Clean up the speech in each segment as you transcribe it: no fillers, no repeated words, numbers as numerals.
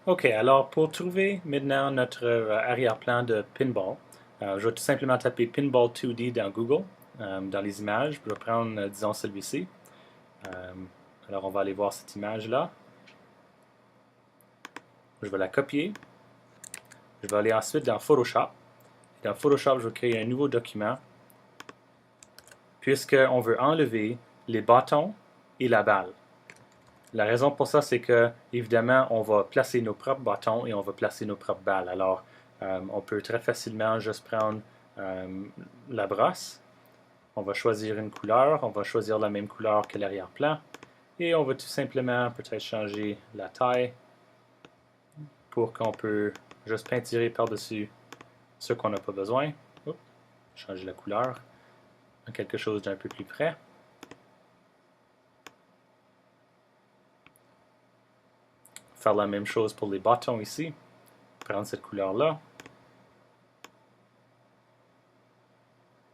OK, alors pour trouver maintenant notre arrière-plan de pinball, je vais tout simplement taper Pinball 2D dans Google, dans les images. Je vais prendre, disons, celui-ci. Euh, alors on va aller voir cette image-là. Je vais la copier. Je vais aller ensuite dans Photoshop. Dans Photoshop, je vais créer un nouveau document puisqu'on veut enlever les bâtons et la balle. La raison pour ça, c'est que, évidemment, on va placer nos propres bâtons et on va placer nos propres balles. Alors, on peut très facilement juste prendre la brosse. On va choisir une couleur. On va choisir la même couleur que l'arrière-plan. Et on va tout simplement peut-être changer la taille pour qu'on peut juste peinturer par-dessus ce qu'on n'a pas besoin. Oups, changer la couleur à quelque chose d'un peu plus près. Faire la même chose pour les bâtons ici. Prendre cette couleur-là.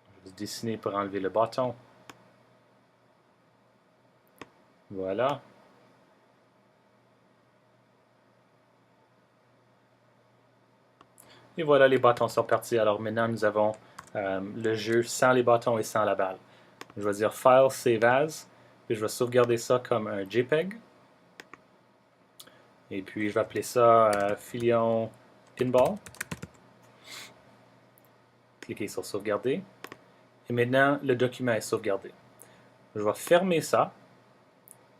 Je vais dessiner pour enlever le bâton. Voilà. Et voilà, les bâtons sont partis. Alors maintenant, nous avons le jeu sans les bâtons et sans la balle. Je vais dire File, Save As, puis je vais sauvegarder ça comme un JPEG. Et puis je vais appeler ça Filion Pinball. Cliquez sur Sauvegarder. Et maintenant, le document est sauvegardé. Je vais fermer ça.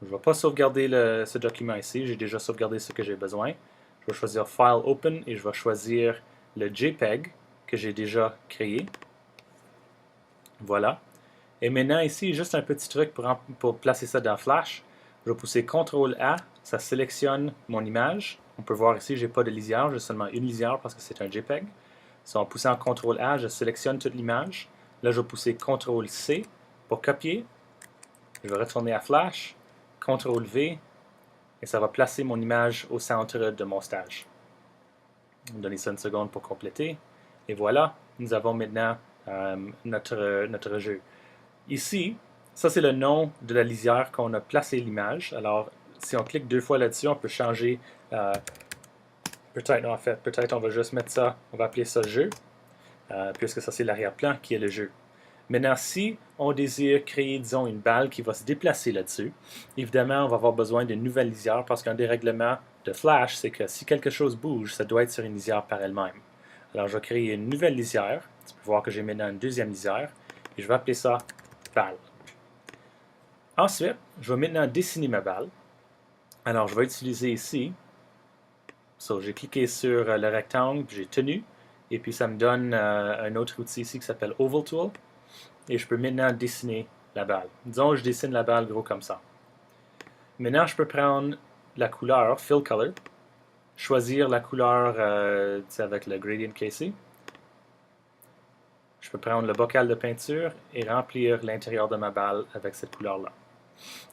Je ne vais pas sauvegarder ce document ici. J'ai déjà sauvegardé ce que j'ai besoin. Je vais choisir File Open et je vais choisir le JPEG que j'ai déjà créé. Voilà. Et maintenant ici, juste un petit truc pour placer ça dans Flash. Je vais pousser CTRL-A, ça sélectionne mon image. On peut voir ici, je n'ai pas de lisière, j'ai seulement une lisière parce que c'est un JPEG. En poussant CTRL-A, je sélectionne toute l'image. Là, je vais pousser CTRL-C pour copier. Je vais retourner à Flash, CTRL-V, et ça va placer mon image au centre de mon stage. On va donner ça une seconde pour compléter. Et voilà, nous avons maintenant notre jeu. Ici, ça c'est le nom de la lisière qu'on a placé l'image. Alors, si on clique deux fois là-dessus, on peut changer. Peut-être on va juste mettre ça, on va appeler ça jeu, puisque ça c'est l'arrière-plan qui est le jeu. Maintenant, si on désire créer, disons, une balle qui va se déplacer là-dessus, évidemment, on va avoir besoin d'une nouvelle lisière parce qu'un des règlements de Flash, c'est que si quelque chose bouge, ça doit être sur une lisière par elle-même. Alors, je vais créer une nouvelle lisière. Tu peux voir que j'ai maintenant une deuxième lisière et je vais appeler ça balle. Ensuite, je vais maintenant dessiner ma balle. Alors, je vais utiliser ici. J'ai cliqué sur le rectangle, j'ai tenu, et puis ça me donne un autre outil ici qui s'appelle Oval Tool. Et je peux maintenant dessiner la balle. Disons que je dessine la balle gros comme ça. Maintenant, je peux prendre la couleur, Fill Color, choisir la couleur avec le Gradient KC. Je peux prendre le bocal de peinture et remplir l'intérieur de ma balle avec cette couleur-là.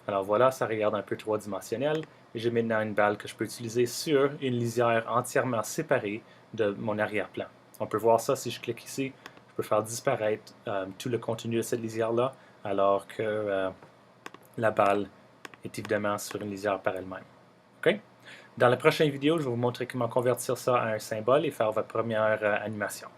Alors voilà, ça regarde un peu trois-dimensionnel. Et j'ai maintenant une balle que je peux utiliser sur une lisière entièrement séparée de mon arrière-plan. On peut voir ça si je clique ici. Je peux faire disparaître tout le contenu de cette lisière-là, alors que la balle est évidemment sur une lisière par elle-même. Okay? Dans la prochaine vidéo, je vais vous montrer comment convertir ça à un symbole et faire votre première animation.